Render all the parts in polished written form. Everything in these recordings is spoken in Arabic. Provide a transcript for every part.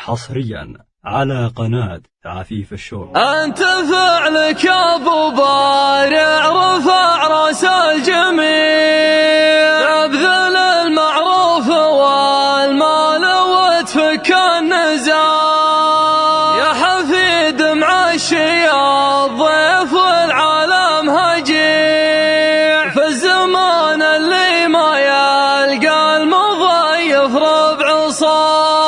حصريا على قناة عفيف الشوق. أنت فعلك يا أبو بارع رفع راس الجميع، تبذل المعروف والمال وتفك النزاع، يا حفيد معشي الضيف والعالم هجيع، في الزمان اللي ما يلقى المضيف ربع صاع،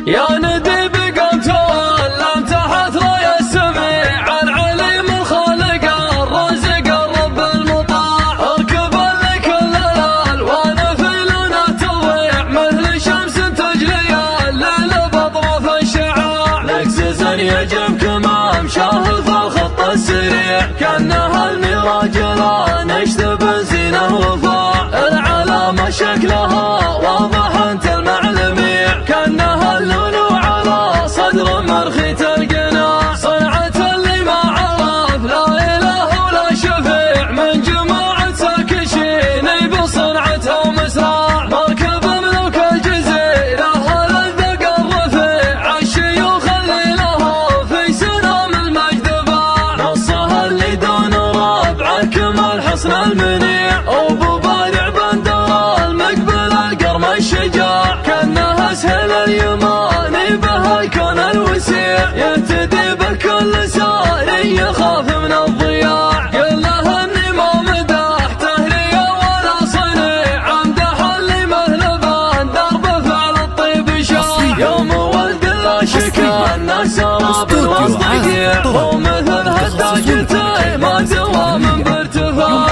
يا ندي بقمت ولم تحت راية السميع، العليم الخالق الرازق الرب المطاع، اركب لكل الالوان في لونه تضيع، مثل شمس تجلي الليل بطرف الشعاع، نكسس يجب كما مشاه في الخط السريع، كانها المراج لا نشت بنزينه وفاع، العلامة شكلها واضح انت المعلميع، كانها اللؤلؤ على صدر مرخيت القناع، صنعة اللي ما عرف لا اله ولا شفيع، من جماعة ساكشين بصنعته مسراع، مركب ملوك الجزيرة الذق الرفيع، الشيوخ اللي له في سنام المجد باع، نصها اللي دون ربع كمال حسن المنيع، وابو بارع بندر المقبل القرم الشجاع، كانها سهل اليماني بها الكون الوسيع، يهتدي بكل ساري يخاف من الضياع، قل له اني ما مدح تهرية ولا صنيع، امدح اللي مهلبان درب فعل الطيب شاع، يوم ولد لا شكا الناس راب واصدقيع، ومثل هداجته ما دوام بارتفاع،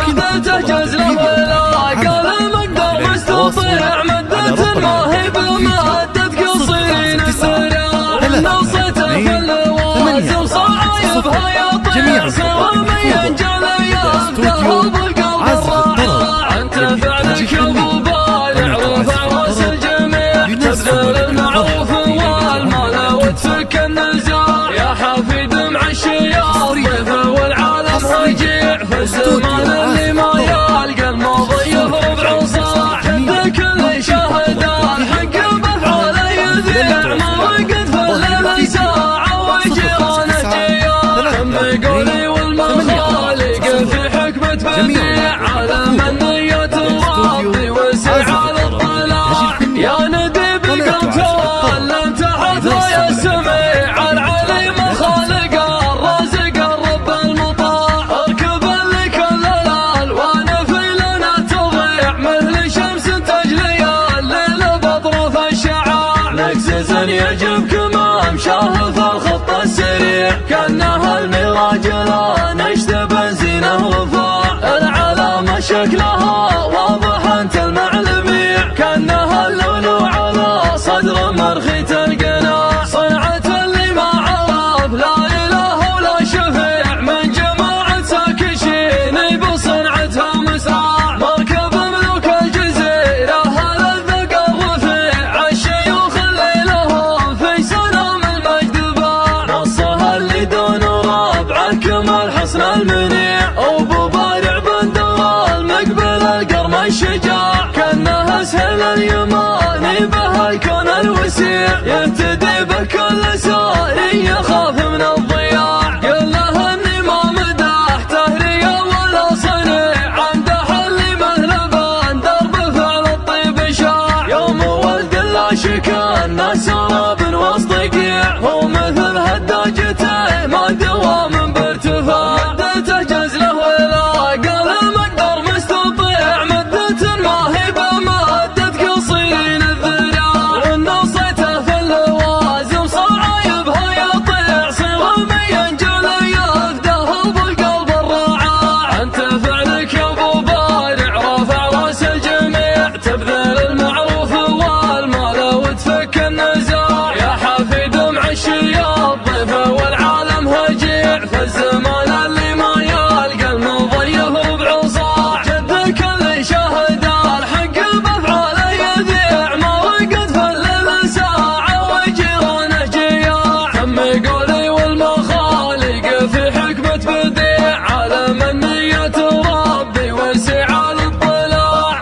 تجز له ولا قال المقدر مستطيع، مدة ما هي بمهدد قصير الذراع، نصته في اللوازم صعايبها يطيع، سوى من ينجل يفتح بالقلب الراعي، انت فعلك يا ابو بارع رفع راس الجميع، تبذل المعروف والمال وتفك النزاع، يا حفيد معشي الضيف والعالم هجيع، في الزمان اللي ما يلقى المضيف ربع صاع، جد كل شاهد الحق بافعاله يذيع، ما وقت في الليل ساعة وجيرانه جياع، كم يقولي والمخالق في حكمة بديع، على من نية ربي وسع للطلاع، يا ندي بقمت ولم تحت راية السميع، العليم الخالق الرازق الرب المطاع، اركب لكل الالوان في لونه تضيع، مثل شمس تجلي الليل بطرف الشعاع، نكسس يجب كما مشاه في الخط السريع، كانها المراج لا نشت بنزينه وفاع، العلامة شكلها واضح انت المعلميع، كانها اللؤلؤ على صدر مرخيت القناع، صنعة اللي ما عرف لا اله ولا شفيع، من جماعة ساكشين بصنعتها مسراع، مركب ملوك الجزيرة الذق الرفيع، الشيوخ اللي لهم في سنام المجد باع، نصها اللي دون ربع كمال حسن المنيع، وابو بارع بندر المقبل القرم الشجاع، كانها سهل اليماني بها الكون الوسيع، يهتدي بكل ساري يخاف من الضياع، قل له اني ما مدح تهرية ولا صنيع، امدح اللي مهلبان درب فعل الطيب شاع، يوم ولد لا شكا الناس راب واصدقيع، ومثل هداجته ما دوام بارتفاع، تجز له ولا قال المقدر مستطيع، مدة ما هي بمهدد قصير الذراع، نصته في اللوازم صعايبها يطيع، سوى من ينجل يفده بالقلب الراعي، انت فعلك يا ابو بارع رفع راس الجميع، تبذل المعروف والمال وتفك النزاع، يا حفيد معشي الضيف والعالم هجيع، في الزمان اللي ما يلقى المضيف ربع صاع، جد كل شاهد الحق بافعاله يذيع، ما وقت في الليل ساعة وجيرانه جياع، كم يقولي والمخالق في حكمة بديع، على من نية ربي وسع للطلاع.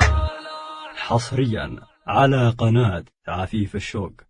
حصريا على قناة عفيف الشوق.